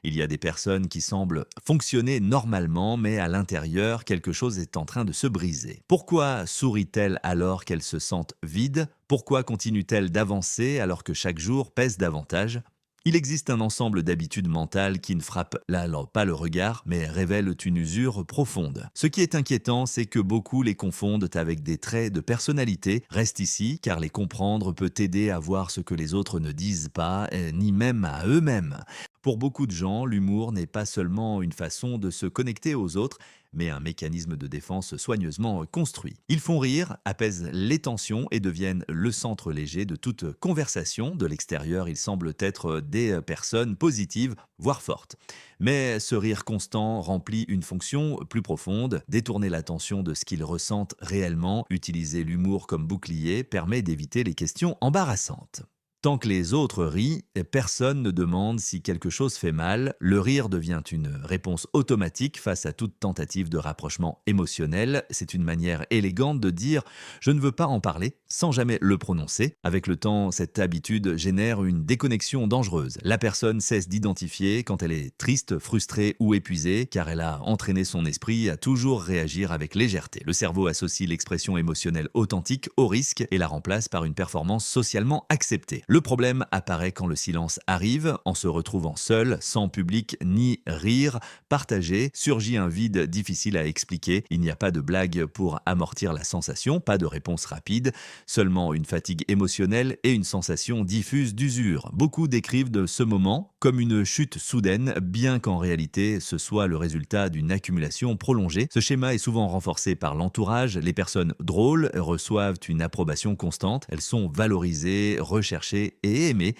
Il y a des personnes qui semblent fonctionner normalement, mais à l'intérieur, quelque chose est en train de se briser. Pourquoi sourit-elle alors qu'elle se sente vide? Pourquoi continue-t-elle d'avancer alors que chaque jour pèse davantage? Il existe un ensemble d'habitudes mentales qui ne frappent là alors pas le regard, mais révèlent une usure profonde. Ce qui est inquiétant, c'est que beaucoup les confondent avec des traits de personnalité. Reste ici, car les comprendre peut t'aider à voir ce que les autres ne disent pas, ni même à eux-mêmes. Pour beaucoup de gens, l'humour n'est pas seulement une façon de se connecter aux autres, mais un mécanisme de défense soigneusement construit. Ils font rire, apaisent les tensions et deviennent le centre léger de toute conversation. De l'extérieur, ils semblent être des personnes positives, voire fortes. Mais ce rire constant remplit une fonction plus profonde. Détourner l'attention de ce qu'ils ressentent réellement, utiliser l'humour comme bouclier, permet d'éviter les questions embarrassantes. Tant que les autres rient, personne ne demande si quelque chose fait mal. Le rire devient une réponse automatique face à toute tentative de rapprochement émotionnel. C'est une manière élégante de dire «je ne veux pas en parler» sans jamais le prononcer. Avec le temps, cette habitude génère une déconnexion dangereuse. La personne cesse d'identifier quand elle est triste, frustrée ou épuisée, car elle a entraîné son esprit à toujours réagir avec légèreté. Le cerveau associe l'expression émotionnelle authentique au risque et la remplace par une performance socialement acceptée. Le problème apparaît quand le silence arrive, en se retrouvant seul, sans public ni rire partagé, surgit un vide difficile à expliquer. Il n'y a pas de blague pour amortir la sensation, pas de réponse rapide, seulement une fatigue émotionnelle et une sensation diffuse d'usure. Beaucoup décrivent de ce moment comme une chute soudaine, bien qu'en réalité ce soit le résultat d'une accumulation prolongée. Ce schéma est souvent renforcé par l'entourage. Les personnes drôles reçoivent une approbation constante, elles sont valorisées, recherchées et aimées.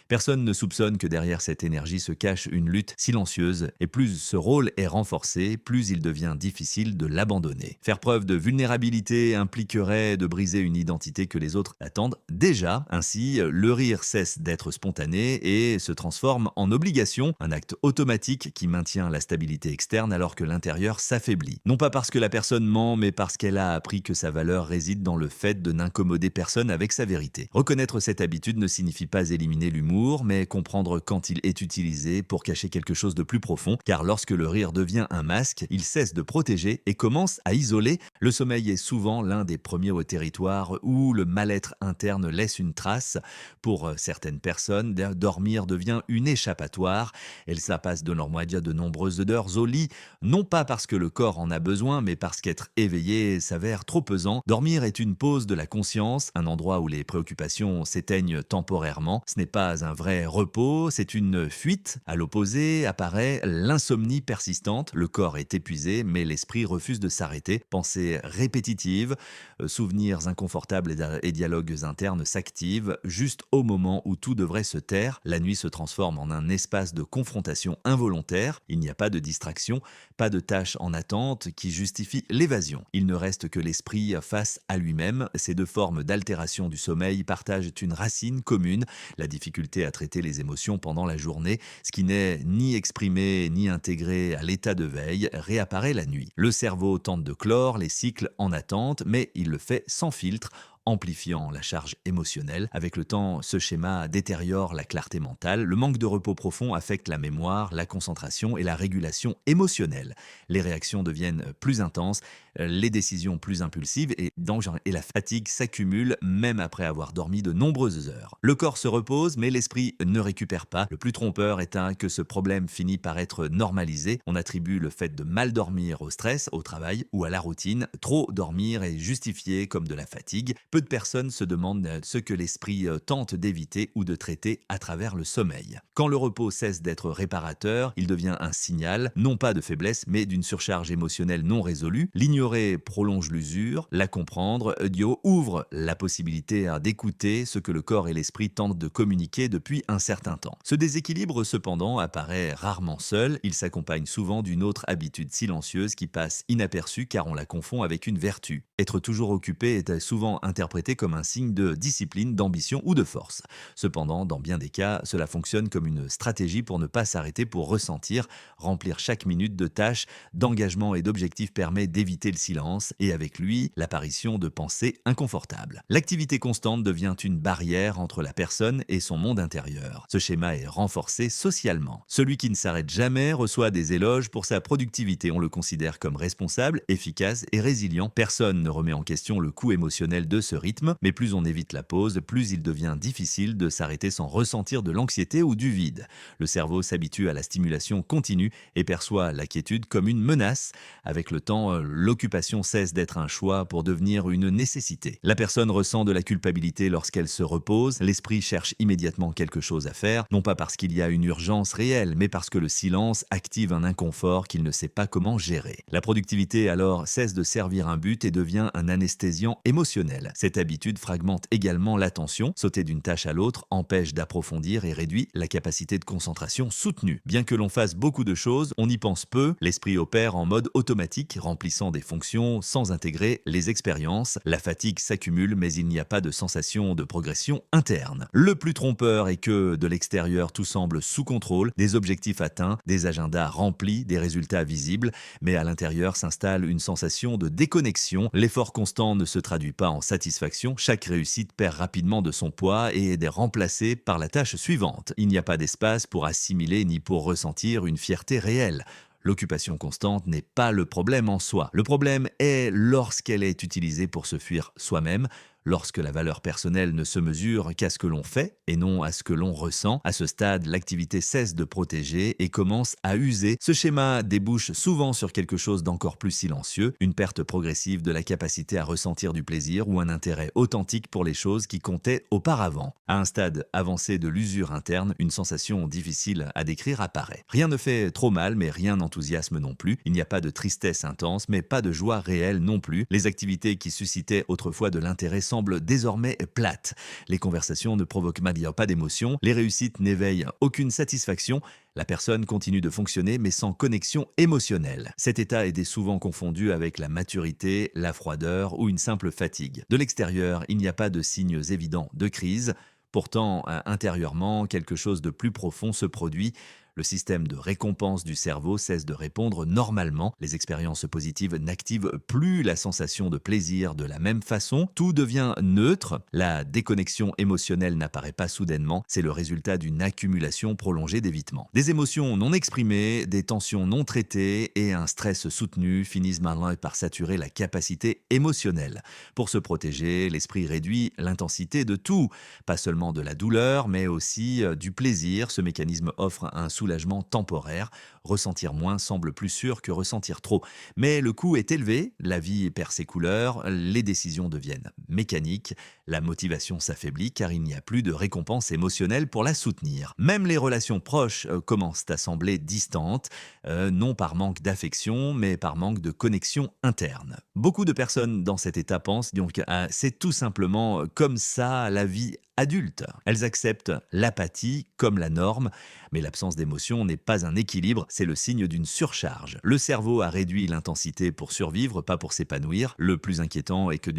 Personne ne soupçonne que derrière cette énergie se cache une lutte silencieuse, et plus ce rôle est renforcé, plus il devient difficile de l'abandonner. Faire preuve de vulnérabilité impliquerait de briser une identité que les autres attendent déjà. Ainsi, le rire cesse d'être spontané et se transforme en obligation, un acte automatique qui maintient la stabilité externe alors que l'intérieur s'affaiblit. Non pas parce que la personne ment, mais parce qu'elle a appris que sa valeur réside dans le fait de n'incommoder personne avec sa vérité. Reconnaître cette habitude ne signifie pas éliminer l'humour, mais comprendre quand il est utilisé pour cacher quelque chose de plus profond, car lorsque le rire devient un masque, il cesse de protéger et commence à isoler. Le sommeil est souvent l'un des premiers au territoire où le mal-être interne laisse une trace. Pour certaines personnes, dormir devient une échappatoire. Elles ça passe de leur moitié de nombreuses heures au lit, non pas parce que le corps en a besoin, mais parce qu'être éveillé s'avère trop pesant. Dormir est une pause de la conscience, un endroit où les préoccupations s'éteignent temporairement. Ce n'est pas un vrai repos, c'est une fuite. À l'opposé apparaît l'insomnie persistante. Le corps est épuisé, mais l'esprit refuse de s'arrêter. Pensées répétitives, souvenirs inconfortables et dialogues internes s'activent juste au moment où tout devrait se taire. La nuit se transforme en un espace de confrontation involontaire. Il n'y a pas de distraction, pas de tâche en attente qui justifie l'évasion. Il ne reste que l'esprit face à lui-même. Ces deux formes d'altération du sommeil partagent une racine commune, la difficulté à traiter les émotions pendant la journée. Ce qui n'est ni exprimé ni intégré à l'état de veille réapparaît la nuit. Le cerveau tente de clore les cycles en attente, mais il le fait sans filtre, amplifiant la charge émotionnelle. Avec le temps, ce schéma détériore la clarté mentale. Le manque de repos profond affecte la mémoire, la concentration et la régulation émotionnelle. Les réactions deviennent plus intenses, les décisions plus impulsives et la fatigue s'accumule même après avoir dormi de nombreuses heures. Le corps se repose, mais l'esprit ne récupère pas. Le plus trompeur est que ce problème finit par être normalisé. On attribue le fait de mal dormir au stress, au travail ou à la routine. Trop dormir est justifié comme de la fatigue. Peu de personnes se demandent ce que l'esprit tente d'éviter ou de traiter à travers le sommeil. Quand le repos cesse d'être réparateur, il devient un signal, non pas de faiblesse, mais d'une surcharge émotionnelle non résolue. L'ignorer prolonge l'usure, la comprendre, Dio ouvre la possibilité d'écouter ce que le corps et l'esprit tentent de communiquer depuis un certain temps. Ce déséquilibre, cependant, apparaît rarement seul. Il s'accompagne souvent d'une autre habitude silencieuse qui passe inaperçue car on la confond avec une vertu. Être toujours occupé est souvent interprété interprété comme un signe de discipline, d'ambition ou de force. Cependant, dans bien des cas, cela fonctionne comme une stratégie pour ne pas s'arrêter pour ressentir. Remplir chaque minute de tâches, d'engagement et d'objectifs permet d'éviter le silence et avec lui, l'apparition de pensées inconfortables. L'activité constante devient une barrière entre la personne et son monde intérieur. Ce schéma est renforcé socialement. Celui qui ne s'arrête jamais reçoit des éloges pour sa productivité. On le considère comme responsable, efficace et résilient. Personne ne remet en question le coût émotionnel de ce rythme, mais plus on évite la pause, plus il devient difficile de s'arrêter sans ressentir de l'anxiété ou du vide. Le cerveau s'habitue à la stimulation continue et perçoit la quiétude comme une menace. Avec le temps, l'occupation cesse d'être un choix pour devenir une nécessité. La personne ressent de la culpabilité lorsqu'elle se repose, l'esprit cherche immédiatement quelque chose à faire, non pas parce qu'il y a une urgence réelle, mais parce que le silence active un inconfort qu'il ne sait pas comment gérer. La productivité alors cesse de servir un but et devient un anesthésiant émotionnel. Cette habitude fragmente également l'attention, sauter d'une tâche à l'autre empêche d'approfondir et réduit la capacité de concentration soutenue. Bien que l'on fasse beaucoup de choses, on y pense peu, l'esprit opère en mode automatique, remplissant des fonctions sans intégrer les expériences. La fatigue s'accumule, mais il n'y a pas de sensation de progression interne. Le plus trompeur est que de l'extérieur, tout semble sous contrôle, des objectifs atteints, des agendas remplis, des résultats visibles, mais à l'intérieur s'installe une sensation de déconnexion. L'effort constant ne se traduit pas en satisfaction, chaque réussite perd rapidement de son poids et est remplacée par la tâche suivante. Il n'y a pas d'espace pour assimiler ni pour ressentir une fierté réelle. L'occupation constante n'est pas le problème en soi. Le problème est lorsqu'elle est utilisée pour se fuir soi-même, lorsque la valeur personnelle ne se mesure qu'à ce que l'on fait et non à ce que l'on ressent. À ce stade, l'activité cesse de protéger et commence à user. Ce schéma débouche souvent sur quelque chose d'encore plus silencieux, une perte progressive de la capacité à ressentir du plaisir ou un intérêt authentique pour les choses qui comptaient auparavant. À un stade avancé de l'usure interne, une sensation difficile à décrire apparaît. Rien ne fait trop mal, mais rien n'enthousiasme non plus. Il n'y a pas de tristesse intense, mais pas de joie réelle non plus. Les activités qui suscitaient autrefois de l'intérêt semblent désormais plates. Les conversations ne provoquent pas d'émotion, les réussites n'éveillent aucune satisfaction. La personne continue de fonctionner mais sans connexion émotionnelle. Cet état est souvent confondu avec la maturité, la froideur ou une simple fatigue. De l'extérieur, il n'y a pas de signes évidents de crise. Pourtant, intérieurement, quelque chose de plus profond se produit. Le système de récompense du cerveau cesse de répondre normalement. Les expériences positives n'activent plus la sensation de plaisir de la même façon. Tout devient neutre. La déconnexion émotionnelle n'apparaît pas soudainement. C'est le résultat d'une accumulation prolongée d'évitement. Des émotions non exprimées, des tensions non traitées et un stress soutenu finissent maintenant par saturer la capacité émotionnelle. Pour se protéger, l'esprit réduit l'intensité de tout. Pas seulement de la douleur, mais aussi du plaisir. Ce mécanisme offre un soulagement temporaire. Ressentir moins semble plus sûr que ressentir trop. Mais le coût est élevé, la vie perd ses couleurs, les décisions deviennent mécaniques, la motivation s'affaiblit car il n'y a plus de récompense émotionnelle pour la soutenir. Même les relations proches commencent à sembler distantes, non par manque d'affection, mais par manque de connexion interne. Beaucoup de personnes dans cet état pensent donc c'est tout simplement comme ça la vie adulte. Elles acceptent l'apathie comme la norme, mais l'absence d'émotion n'est pas un équilibre, c'est le signe d'une surcharge. Le cerveau a réduit l'intensité pour survivre, pas pour s'épanouir. Le plus inquiétant est que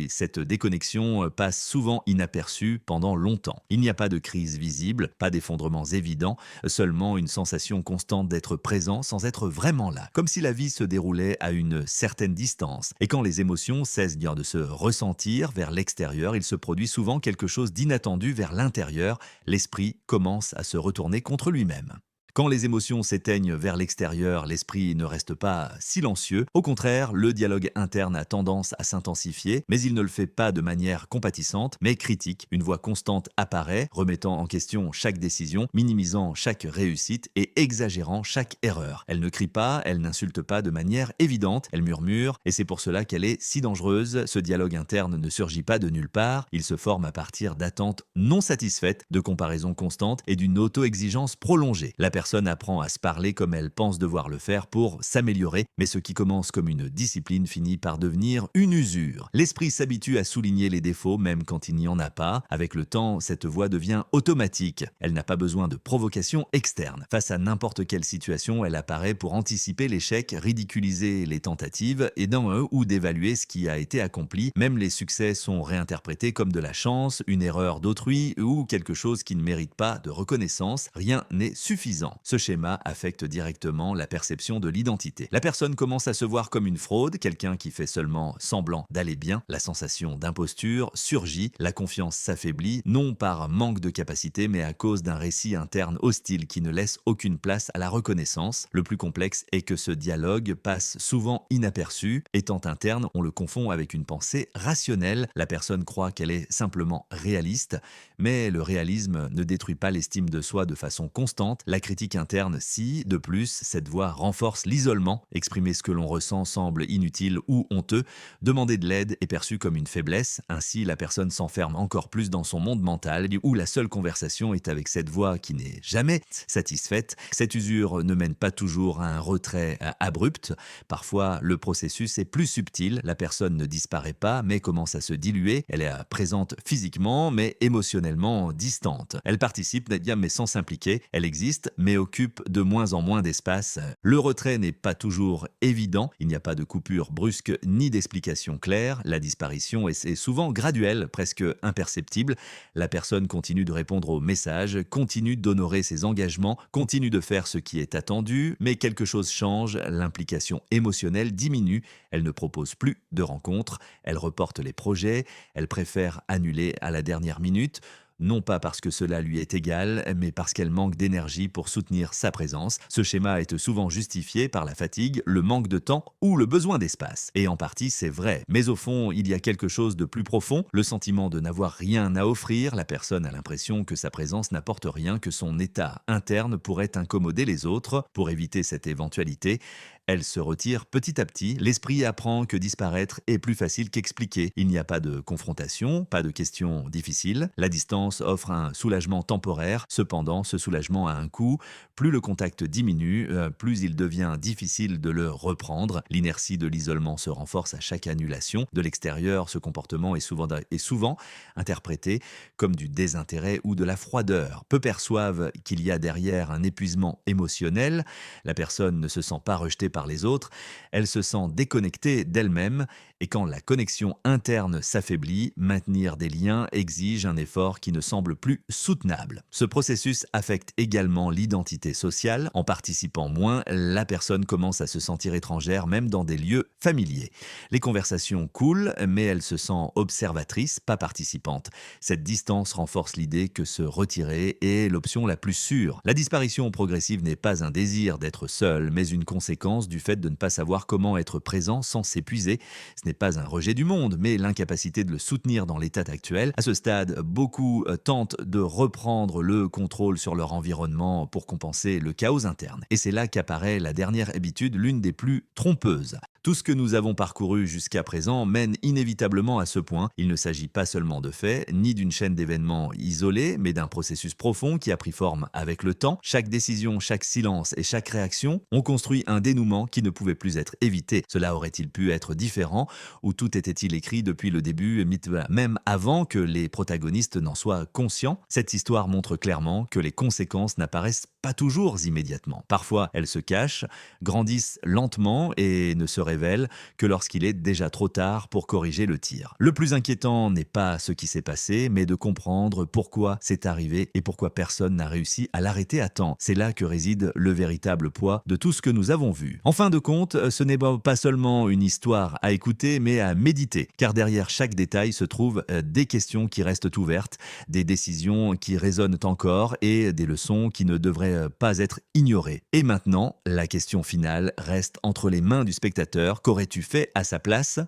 cette déconnexion passe souvent inaperçue pendant longtemps. Il n'y a pas de crise visible, pas d'effondrements évidents, seulement une sensation constante d'être présent sans être vraiment là, comme si la vie se déroulait à une certaine distance. Et quand les émotions cessent bien de se ressentir vers l'extérieur, il se produit souvent quelque chose d'inattendu vers l'intérieur. L'esprit commence à se retourner contre lui-même. Quand les émotions s'éteignent vers l'extérieur, l'esprit ne reste pas silencieux. Au contraire, le dialogue interne a tendance à s'intensifier, mais il ne le fait pas de manière compatissante, mais critique. Une voix constante apparaît, remettant en question chaque décision, minimisant chaque réussite et exagérant chaque erreur. Elle ne crie pas, elle n'insulte pas de manière évidente, elle murmure, et c'est pour cela qu'elle est si dangereuse. Ce dialogue interne ne surgit pas de nulle part, il se forme à partir d'attentes non satisfaites, de comparaisons constantes et d'une auto-exigence prolongée. La personne apprend à se parler comme elle pense devoir le faire pour s'améliorer, mais ce qui commence comme une discipline finit par devenir une usure. L'esprit s'habitue à souligner les défauts même quand il n'y en a pas. Avec le temps, cette voie devient automatique. Elle n'a pas besoin de provocation externe. Face à n'importe quelle situation, elle apparaît pour anticiper l'échec, ridiculiser les tentatives et ou d'évaluer ce qui a été accompli. Même les succès sont réinterprétés comme de la chance, une erreur d'autrui ou quelque chose qui ne mérite pas de reconnaissance. Rien n'est suffisant. Ce schéma affecte directement la perception de l'identité. La personne commence à se voir comme une fraude, quelqu'un qui fait seulement semblant d'aller bien. La sensation d'imposture surgit, la confiance s'affaiblit, non par manque de capacité, mais à cause d'un récit interne hostile qui ne laisse aucune place à la reconnaissance. Le plus complexe est que ce dialogue passe souvent inaperçu. Étant interne, on le confond avec une pensée rationnelle. La personne croit qu'elle est simplement réaliste, mais le réalisme ne détruit pas l'estime de soi de façon constante. La critique interne, si, de plus, cette voix renforce l'isolement. Exprimer ce que l'on ressent semble inutile ou honteux. Demander de l'aide est perçu comme une faiblesse. Ainsi, la personne s'enferme encore plus dans son monde mental, où la seule conversation est avec cette voix qui n'est jamais satisfaite. Cette usure ne mène pas toujours à un retrait abrupt. Parfois, le processus est plus subtil. La personne ne disparaît pas, mais commence à se diluer. Elle est présente physiquement, mais émotionnellement distante. Elle participe, mais sans s'impliquer. Elle existe, mais occupe de moins en moins d'espace. Le retrait n'est pas toujours évident. Il n'y a pas de coupure brusque ni d'explication claire. La disparition est souvent graduelle, presque imperceptible. La personne continue de répondre aux messages, continue d'honorer ses engagements, continue de faire ce qui est attendu, mais quelque chose change, l'implication émotionnelle diminue, elle ne propose plus de rencontres, elle reporte les projets, elle préfère annuler à la dernière minute. Non pas parce que cela lui est égal, mais parce qu'elle manque d'énergie pour soutenir sa présence. Ce schéma est souvent justifié par la fatigue, le manque de temps ou le besoin d'espace. Et en partie, c'est vrai. Mais au fond, il y a quelque chose de plus profond, le sentiment de n'avoir rien à offrir. La personne a l'impression que sa présence n'apporte rien, que son état interne pourrait incommoder les autres. Pour éviter cette éventualité, elle se retire petit à petit. L'esprit apprend que disparaître est plus facile qu'expliquer. Il n'y a pas de confrontation, pas de questions difficiles. La distance offre un soulagement temporaire. Cependant, ce soulagement a un coût. Plus le contact diminue, plus il devient difficile de le reprendre. L'inertie de l'isolement se renforce à chaque annulation. De l'extérieur, ce comportement est souvent interprété comme du désintérêt ou de la froideur. Peu perçoivent qu'il y a derrière un épuisement émotionnel. La personne ne se sent pas rejetée par les autres, elle se sent déconnectée d'elle-même et quand la connexion interne s'affaiblit, maintenir des liens exige un effort qui ne semble plus soutenable. Ce processus affecte également l'identité sociale. En participant moins, la personne commence à se sentir étrangère même dans des lieux familiers. Les conversations coulent, mais elle se sent observatrice, pas participante. Cette distance renforce l'idée que se retirer est l'option la plus sûre. La disparition progressive n'est pas un désir d'être seul, mais une conséquence du fait de ne pas savoir comment être présent sans s'épuiser. Ce n'est pas un rejet du monde, mais l'incapacité de le soutenir dans l'état actuel. À ce stade, beaucoup tentent de reprendre le contrôle sur leur environnement pour compenser le chaos interne. Et c'est là qu'apparaît la dernière habitude, l'une des plus trompeuses. Tout ce que nous avons parcouru jusqu'à présent mène inévitablement à ce point. Il ne s'agit pas seulement de faits, ni d'une chaîne d'événements isolés, mais d'un processus profond qui a pris forme avec le temps. Chaque décision, chaque silence et chaque réaction ont construit un dénouement qui ne pouvait plus être évité. Cela aurait-il pu être différent, ou tout était-il écrit depuis le début, même avant que les protagonistes n'en soient conscients? Cette histoire montre clairement que les conséquences n'apparaissent pas toujours immédiatement. Parfois, elles se cachent, grandissent lentement et ne se révèlent que lorsqu'il est déjà trop tard pour corriger le tir. Le plus inquiétant n'est pas ce qui s'est passé, mais de comprendre pourquoi c'est arrivé et pourquoi personne n'a réussi à l'arrêter à temps. C'est là que réside le véritable poids de tout ce que nous avons vu. En fin de compte, ce n'est pas seulement une histoire à écouter, mais à méditer, car derrière chaque détail se trouvent des questions qui restent ouvertes, des décisions qui résonnent encore et des leçons qui ne devraient pas être ignorées. Et maintenant, la question finale reste entre les mains du spectateur. Qu'aurais-tu fait à sa place ?